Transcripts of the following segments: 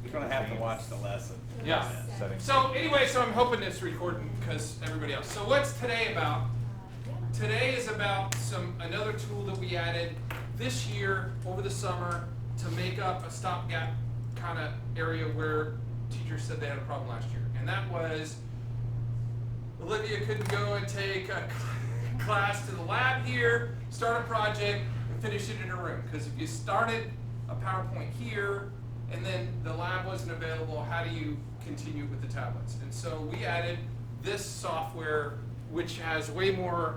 You're gonna have to watch the lesson. Yeah. So anyway, so I'm hoping it's recording because everybody else. So what's today about? Today is about another tool that we added this year over the summer to make up a stopgap kind of area where teachers said they had a problem last year. And that was Olivia couldn't go and take a class to the lab here, start a project, and finish it in her room. Because if you started a PowerPoint here and then the lab wasn't available, how do you continue with the tablets? And so we added this software, which has way more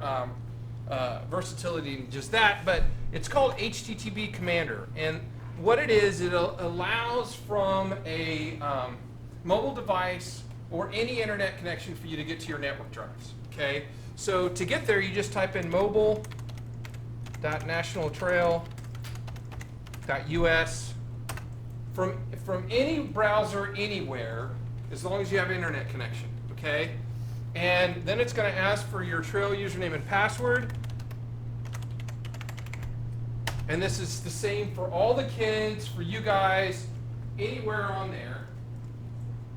versatility than just that, but it's called HTTP Commander. And what it is, it allows from a mobile device or any internet connection for you to get to your network drives, okay? So to get there, you just type in mobile.nationaltrail.us from any browser anywhere, as long as you have internet connection, okay? And then it's going to ask for your trail username and password. And this is the same for all the kids, for you guys, anywhere on there.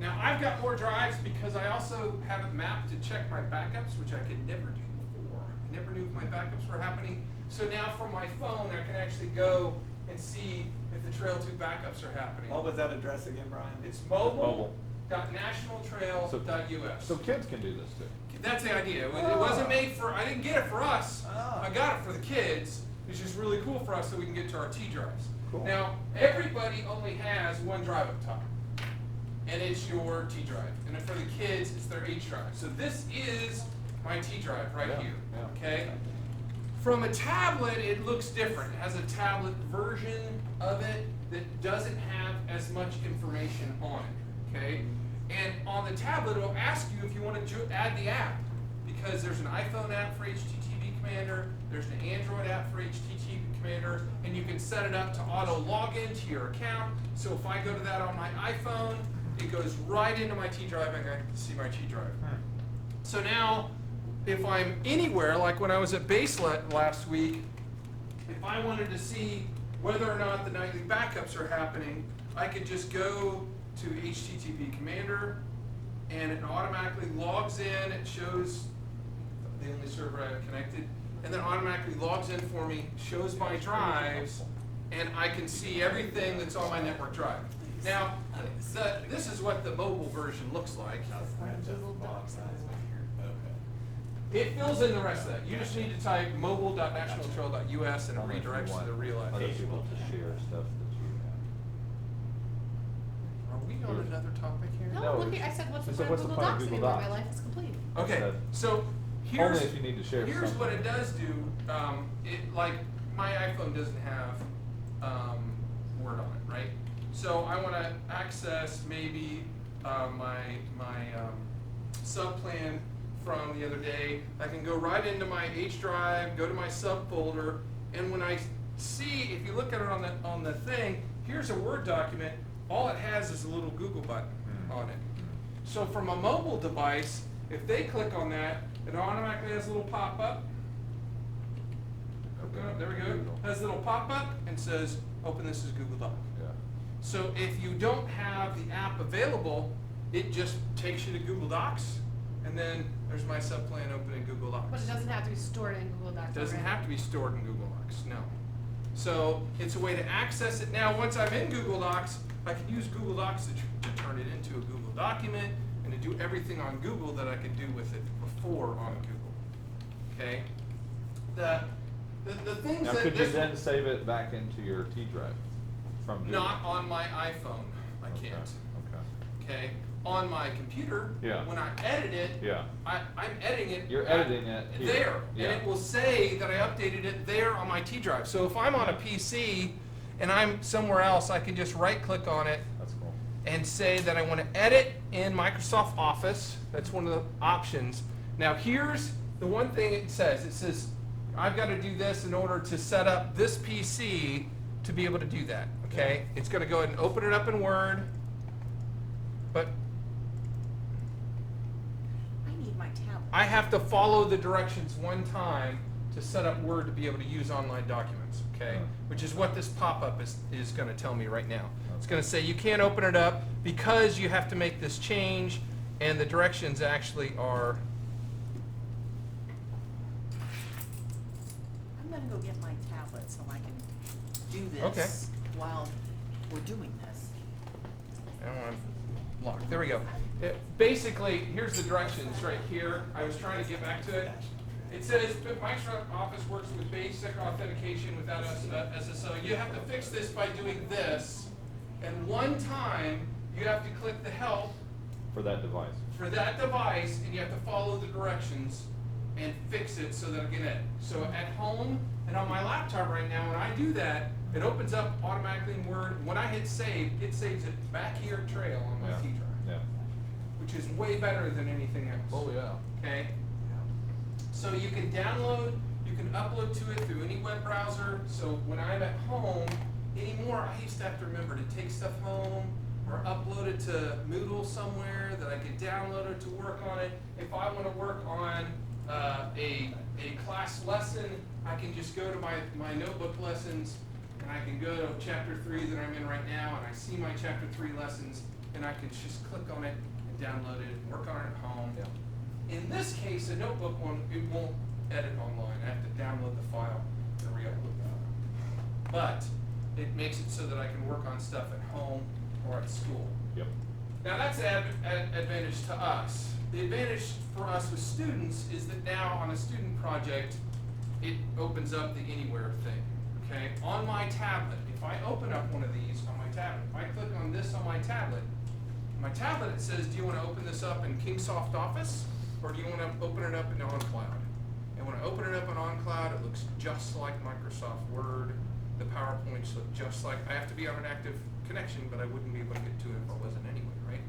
Now, I've got more drives because I also have it mapped to check my backups, which I could never do before. I never knew if my backups were happening. So now from my phone, I can actually go and see if the Trail 2 backups are happening. What was that address again, Brian? It's mobile.nationaltrail.us. So kids can do this too. That's the idea. It wasn't made for, I didn't get it for us. Oh. I got it for the kids. It's just really cool for us so we can get to our T drives. Cool. Now, everybody only has one drive up top, and it's your T drive. And then for the kids, it's their H drive. So this is my T drive right here, okay? From a tablet, it looks different. It has a tablet version of it that doesn't have as much information on it, okay? And on the tablet, it'll ask you if you want to add the app, because there's an iPhone app for HTTP Commander, there's an Android app for HTTP Commander, and you can set it up to auto log into your account. So if I go to that on my iPhone, it goes right into my T drive and I can see my T drive. So now, if I'm anywhere, like when I was at Baselet last week, if I wanted to see whether or not the nightly backups are happening, I could just go to HTTP Commander, and it automatically logs in. It shows the only server I have connected, and then automatically logs in for me, shows my drives, and I can see everything that's on my network drive. Now, this is what the mobile version looks like. It fills in the rest of that. You just need to type mobile.nationaltrail.us and it redirects to the real Other address. people to share stuff that you Are we on another topic here? No, No, look here, I said, what's the so point what's of the Google point of Docs Google anymore? My Docs? life is complete. Okay, Said- so have. here's Only if you need to share here's something. what it does do. Like my iPhone doesn't have Word on it, right? So I want to access maybe my sub plan from the other day. I can go right into my H drive, go to my sub folder, and when I see, if you look at it on the thing, here's a Word document. All it has is a little Google button on it. So from a mobile device, if they click on that, it automatically has a little pop-up. There we go. Has a little pop-up and says, open this as Google Doc. Yeah. So if you don't have the app available, it just takes you to Google Docs, and then there's my subplan open in Google Docs. But it doesn't have to be stored in Google Docs. It doesn't already. have to be stored in Google Docs, no. So it's a way to access it. Now, once I'm in Google Docs, I can use Google Docs to turn it into a Google document and to do everything on Google that I could do with it before on Google. Okay? The things Now, that could you this then save it back into your T drive from Google? not on my iPhone, I Okay, can't. Okay. Okay? On my computer, Yeah. when I edit it, Yeah. I'm editing it. You're editing it here. There, Yeah. and it will say that I updated it there on my T drive. So if I'm on a PC and I'm somewhere else, I can just right-click on it That's cool. and say that I want to edit in Microsoft Office. That's one of the options. Now here's the one thing it says. It says, I've got to do this in order to set up this PC to be able to do that, okay? It's going to go ahead and open it up in Word, but I need my tablet. I have to follow the directions one time to to set up Word to be able to use online documents, okay? Which is what this pop-up is gonna tell me right now. It's gonna say you can't open it up because you have to make this change, and the directions actually are, I'm gonna go get my tablet so I can do Okay. this while we're doing this. I don't want to lock. There we go. Basically, here's the directions right here. I was trying to get back to it. It says Microsoft Office works with basic authentication without SSO. You have to fix this by doing this, and one time you have to click the help For that device. for that device, and you have to follow the directions and fix it so that it can edit. So at home and on my laptop right now, when I do that, it opens up automatically in Word. When I hit save, it saves it back here trail on my Yeah. T drive, Yeah. which is way better than anything else. Oh, yeah. Okay? So you can download, you can upload to it through any web browser. So when I'm at home, anymore, I used to have to remember to take stuff home or upload it to Moodle somewhere that I could download it to work on it. If I want to work on a class lesson, I can just go to my notebook lessons, and I can go to chapter 3 that I'm in right now, and I see my chapter 3 lessons, and I can just click on it and download it and work on it at home. Yeah. In this case, a notebook one, it won't edit online. I have to download the file and re-upload that. But it makes it so that I can work on stuff at home or at school. Yep. Now that's an advantage to us. The advantage for us with students is that now on a student project, it opens up the anywhere thing, okay? On my tablet, if I open up one of these on my tablet, if I click on this on my tablet it says, do you want to open this up in Kingsoft Office, or do you want to open it up in OnCloud? And when I open it up in OnCloud, it looks just like Microsoft Word. The PowerPoints look just like, I have to be on an active connection, but I wouldn't be able to get to it if I wasn't anyway, right?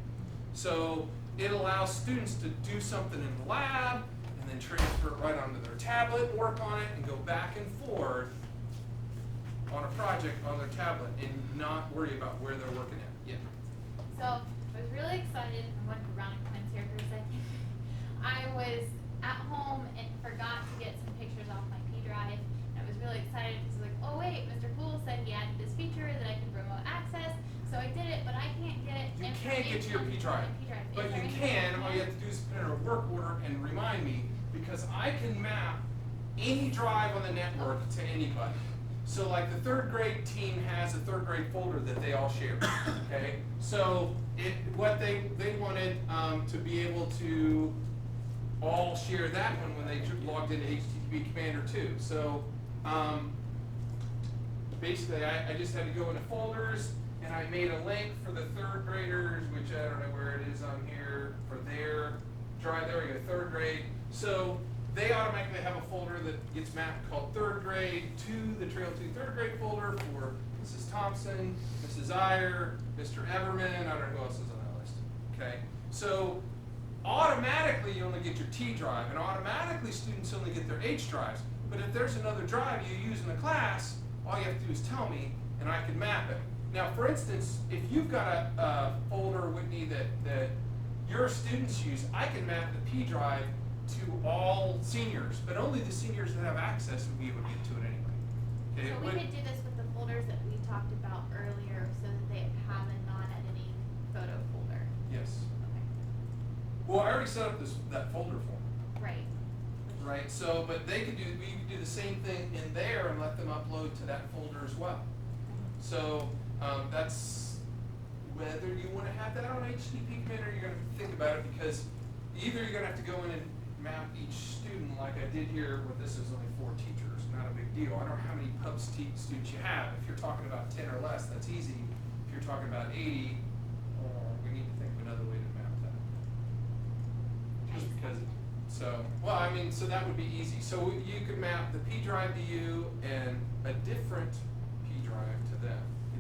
So it allows students to do something in the lab, and then transfer it right onto their tablet, work on it, and go back and forth on a project on their tablet and not worry about where they're working at. Yeah. So I was really excited. I went around and comments here for a second. I was at home and forgot to get some pictures off my P drive. And I was really excited because like, oh wait, Mr. Poole said he added this feature that I can remote access. So I did it, but I can't get You can't get to your P drive, but you can. All you have to do is put in a work order and remind me, because I can map any drive on the network to anybody. So like the third grade team has a third grade folder that they all share, okay? So what they wanted to be able to all share that one when they logged into HTTP Commander 2. So basically I just had to go into folders, and I made a link for the third graders, which I don't know where it is on here, for their drive. There we go, third grade. So they automatically have a folder that gets mapped called third grade to the Trail 2 third grade folder for Mrs. Thompson, Mrs. Iyer, Mr. Everman, I don't know who else is on that list, okay? So automatically you only get your T drive, and automatically students only get their H drives. But if there's another drive you use in the class, all you have to do is tell me, and I can map it. Now, for instance, if you've got a folder, Whitney, that your students use, I can map the P drive to all seniors, but only the seniors that have access would be able to get to it anyway. Okay, So we could do this with the folders that we talked about earlier so that they have a non-editing photo folder. Yes. Okay. Well, I already set up that folder for them. Right. Right, so, but we could do the same thing in there and let them upload to that folder as well. So, that's whether you wanna have that on HTTP Commander, you're gonna think about it, because either you're gonna have to go in and map each student like I did here, where this is only 4 teachers, not a big deal. I don't know how many pubs students you have. If you're talking about 10 or less, that's easy. If you're talking about 80, we need to think of another way to map that. Just because, so that would be easy. So you could map the P drive to you and a different P drive to them.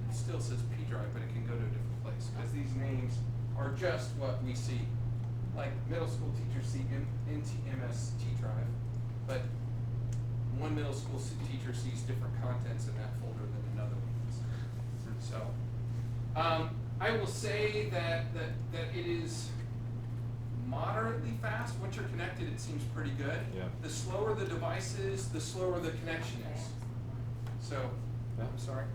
It still says P drive, but it can go to a different place, because these names are just what we see. Like middle school teachers see NTMS T drive, but one middle school teacher sees different contents in that folder than another one does. So, I will say that it is moderately fast. Once you're connected, it seems pretty good. Yeah. The slower the device is, the slower the connection is. So, Yeah. I'm sorry.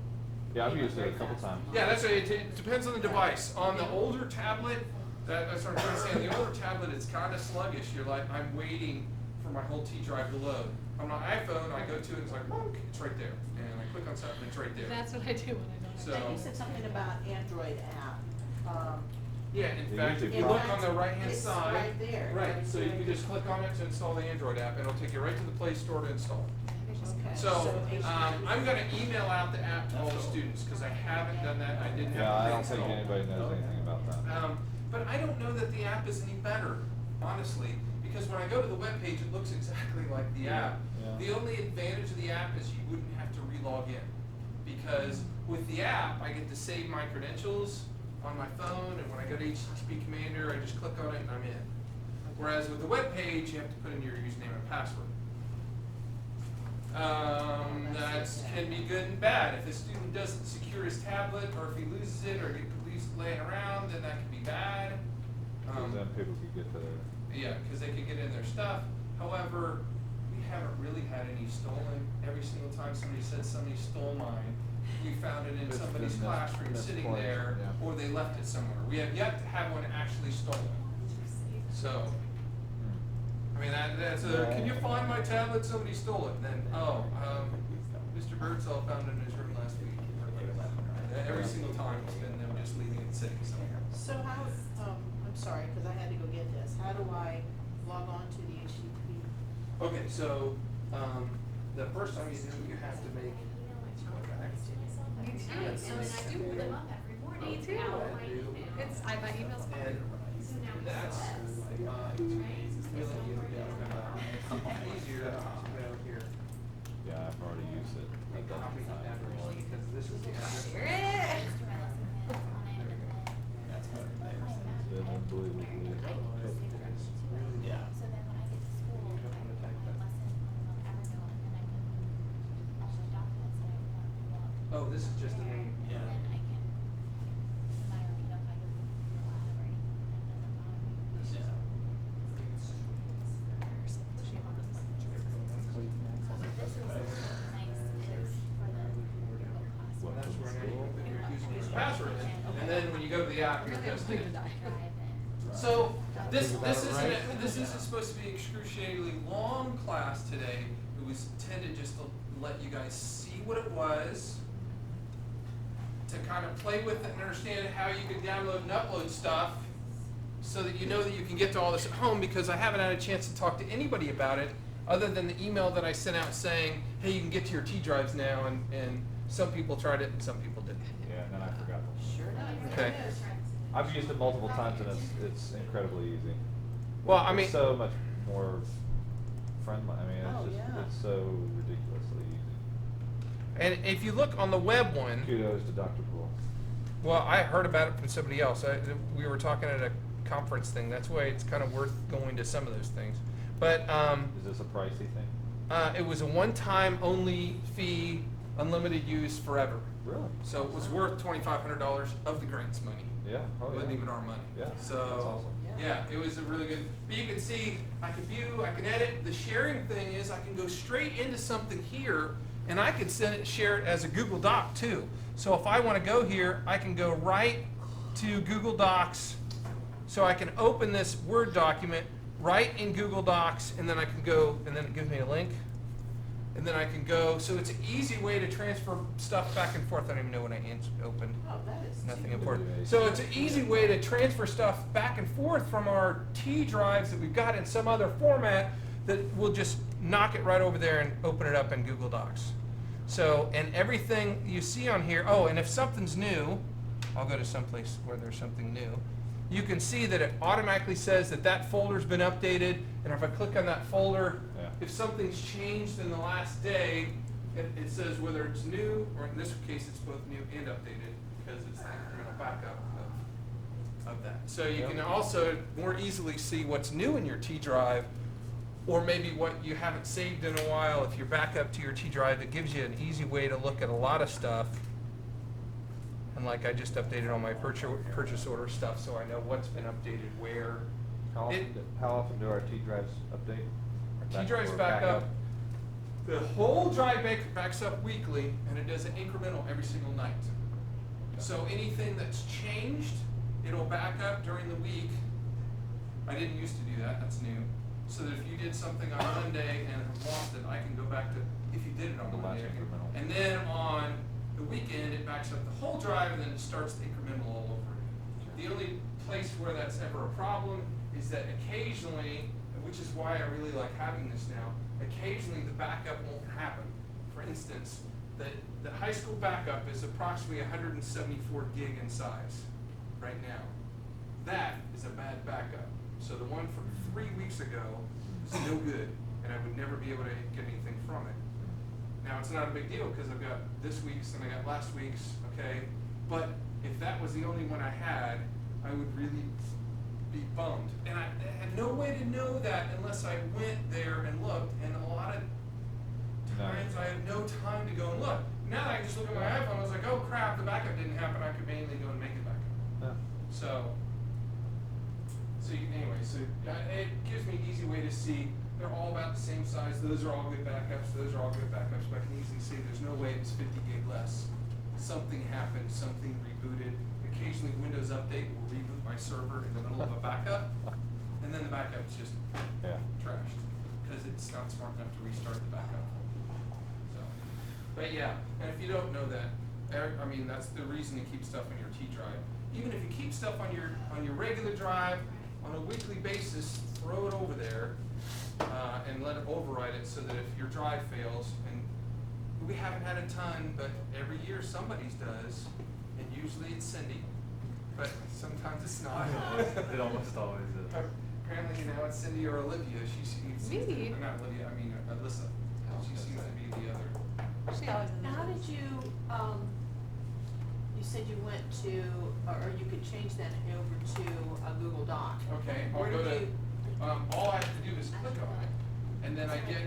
Yeah, I've used it a couple times. Yeah, that's right. It depends on the device. On the older tablet, that's what I'm trying to say. On the older tablet, it's kind of sluggish. You're like, I'm waiting for my whole T drive to load. On my iPhone, I go to it, it's like, bonk, it's right there. And I click on something, it's right there. That's what I do when I don't. So- Now, you said something about Android app. Yeah, in They fact, if usually you look on provide- the right-hand it's side. right there. Right, It's so you right can just click on it to install the Android app, and it'll take you right to the Play Store to install. Okay. So, HTTP. I'm gonna email out the app to all the students, cause I haven't done that, I didn't have. Yeah, I it don't think installed. anybody knows anything about that. But I don't know that the app is any better, honestly, because when I go to the webpage, it looks exactly like the app. Yeah. The only advantage of the app is you wouldn't have to re-log in, because with the app, I get to save my credentials on my phone, and when I go to HTTP Commander, I just click on it and I'm in. Whereas with the webpage, you have to put in your username and password. That can be good and bad. If the student doesn't secure his tablet, or if he loses it, or leaves it laying around, then that could be bad. 'Cause then people could get to their. Yeah, because they could get in their stuff. However, we haven't really had any stolen. Every single time somebody said somebody stole mine, we found it in It's somebody's been classroom sitting misplaced, there, yeah. or they left it somewhere. We have yet to have one actually stolen. So, I mean, that's a, can you find my tablet? Somebody stole it. And then, Mr. Birdsall found it in his room last week. Every single time it's been them just leaving it sitting somewhere. So how, I'm sorry, because I had to go get this. How do I log on to the HTTP? Okay, so, the first time you do, you have to make. Me too. And I do put them up every morning. Me too. Out of my email. It's, I buy emails. And So now we that's, set really easier to go here. Yeah, I've already used it a And copy dozen the address, times. because this is the address. That's what it is. It's unbelievably. Yeah. So then when I get to school, I have my lesson on Evernote, and then I can all the documents that I want to log. Oh, this is just the name. And then I can, no matter, you know, if I go to the lab or anything, it doesn't bother me. Yeah. This is nice, is for the Google class. What, That's from where now you school? put your username and password in, and then when you go to the app, you're just in. Drive in. So, this Think about it, isn't, right? this isn't supposed to be excruciatingly long class today. It was intended just to let you guys see what it was, to kind of play with it and understand how you can download and upload stuff, so that you know that you can get to all this at home, because I haven't had a chance to talk to anybody about it, other than the email that I sent out saying, hey, you can get to your T drives now, and some people tried it and some people didn't. Yeah, and then I forgot. Sure enough. Okay. it is. I've used it multiple times and it's incredibly easy. Well, I mean, It's so much more friendly. I mean, Oh, it's just, yeah. it's so ridiculously easy. and if you look on the web one, Kudos to Dr. Poole. well, I heard about it from somebody else. We were talking at a conference thing. That's why it's kind of worth going to some of those things. But Is this a pricey thing? it was a one-time only fee, unlimited use forever. Really? So it was worth $2,500 of the grants money. Yeah. Oh, It yeah. wasn't even our money. Yeah, that's So, awesome. yeah, it was a really good, but you can see, I can view, I can edit. The sharing thing is I can go straight into something here, and I can share it as a Google Doc too. So if I want to go here, I can go right to Google Docs. So I can open this Word document right in Google Docs, and then I can go, and then it gives me a link. And then I can go, so it's an easy way to transfer stuff back and forth. I don't even know when I opened. Oh, that is. Nothing cheap. important. So it's an easy way to transfer stuff back and forth from our T drives that we've got in some other format that we'll just knock it right over there and open it up in Google Docs. So, and everything you see on here, oh, and if something's new, I'll go to someplace where there's something new. You can see that it automatically says that that folder's been updated, and if I click on that folder, Yeah. if something's changed in the last day, it says whether it's new, or in this case, it's both new and updated, because it's the incremental backup of that. So you can also more easily see what's new in your T drive, or maybe what you haven't saved in a while. If you're back up to your T drive, it gives you an easy way to look at a lot of stuff. And like I just updated all my purchase order stuff, so I know what's been updated where. How often do our T drives update? T drives or back up. The whole drive backs up weekly, and it does an incremental every single night. So anything that's changed, it'll back up during the week. I didn't used to do that, that's new. So that if you did something on Monday and lost it, I can go back to, if you did it on The last Monday. incremental. And then on the weekend, it backs up the whole drive, and then it starts the incremental all over again. The only place where that's ever a problem is that occasionally, which is why I really like having this now, occasionally the backup won't happen. For instance, the high school backup is approximately 174 gig in size right now. That is a bad backup. So the one from 3 weeks ago is no good, and I would never be able to get anything from it. Now, it's not a big deal because I've got this week's and I got last week's, okay? But if that was the only one I had, I would really be bummed. And I had no way to know that unless I went there and looked, and a lot of times I have no time to go and look. Now that I can just look at my iPhone, I was like, oh crap, the backup didn't happen, I could manually go and make it back up. So it gives me an easy way to see, they're all about the same size, those are all good backups, those are all good backups, but I can easily see there's no way it's 50 gig less. Something happened, something rebooted. Occasionally Windows Update will reboot my server in the middle of a backup, and then the backup's just trashed, because it's not smart enough to restart the backup. So, but yeah, and if you don't know that, I mean, that's the reason to keep stuff on your T drive. Even if you keep stuff on your regular drive, on a weekly basis, throw it over there, and let it override it so that if your drive fails, and we haven't had a ton, but every year somebody's does, and usually it's Cindy, but sometimes it's not. It almost always is. Apparently, it's Cindy or Olivia. She seems to, Me? or not Olivia, I mean Alyssa. She seems to be the other. She always How did you, you said you went to, or you could change that over to a Google Doc. Okay, I'll Where go did to, you- all I have to do is click on it, and then I get,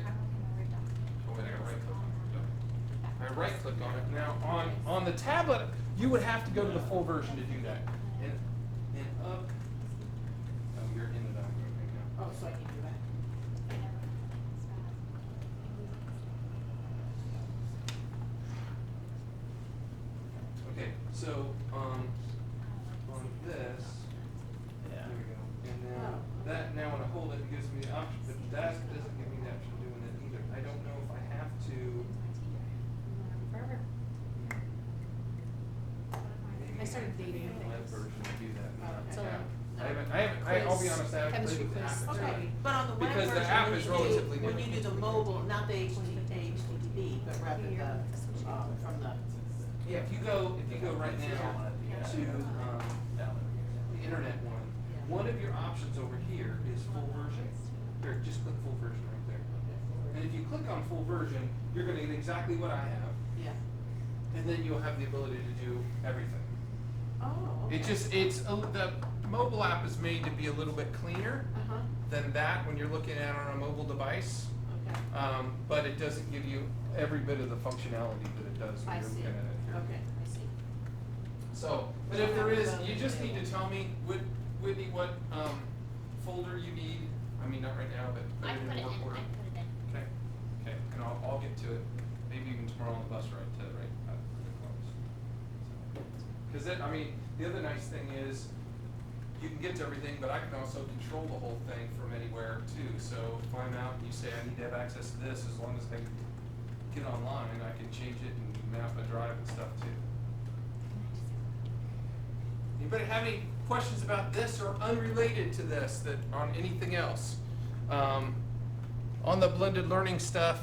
oh wait, I gotta right click on it. I right click on it. Now, on the tablet, you would have to go to the full version to do that. And up, oh, you're in the document right now. Oh, so I need to go back. Okay, so, on this, there we go, and then that, now when I hold it, it gives me the option, but that doesn't give me the option of doing it either. I don't know if I have to. I started dating Maybe the web things. version to do that, not the So, app. I'll be honest, I haven't Chemistry played with the quiz. app. Okay, but on the web Because the version, app when is you relatively do, when new. you do the mobile, not the HTTP, but rather the, from the. Yeah, if you go right now to, the internet one of your options over here is full version. Here, just click full version right there. And if you click on full version, you're gonna get exactly what I have, Yeah. and then you'll have the ability to do everything. Oh, okay. The mobile app is made to be a little bit cleaner Uh-huh, than that when you're looking at it on a mobile device. okay. But it doesn't give you every bit of the functionality that it does when I you're see, looking at it here. okay, I see. So, but if there is, you just need to tell me, Whitney, what, folder you need. I mean, not right now, but I put put it it in in, work order. I put it in. Okay, and I'll get to it, maybe even tomorrow on the bus ride to, right, the close. Cause that, I mean, the other nice thing is, you can get to everything, but I can also control the whole thing from anywhere too. So if I'm out and you say I need to have access to this, as long as I can get online, I can change it and map a drive and stuff too. Anybody have any questions about this or unrelated to this, that on anything else? On the blended learning stuff,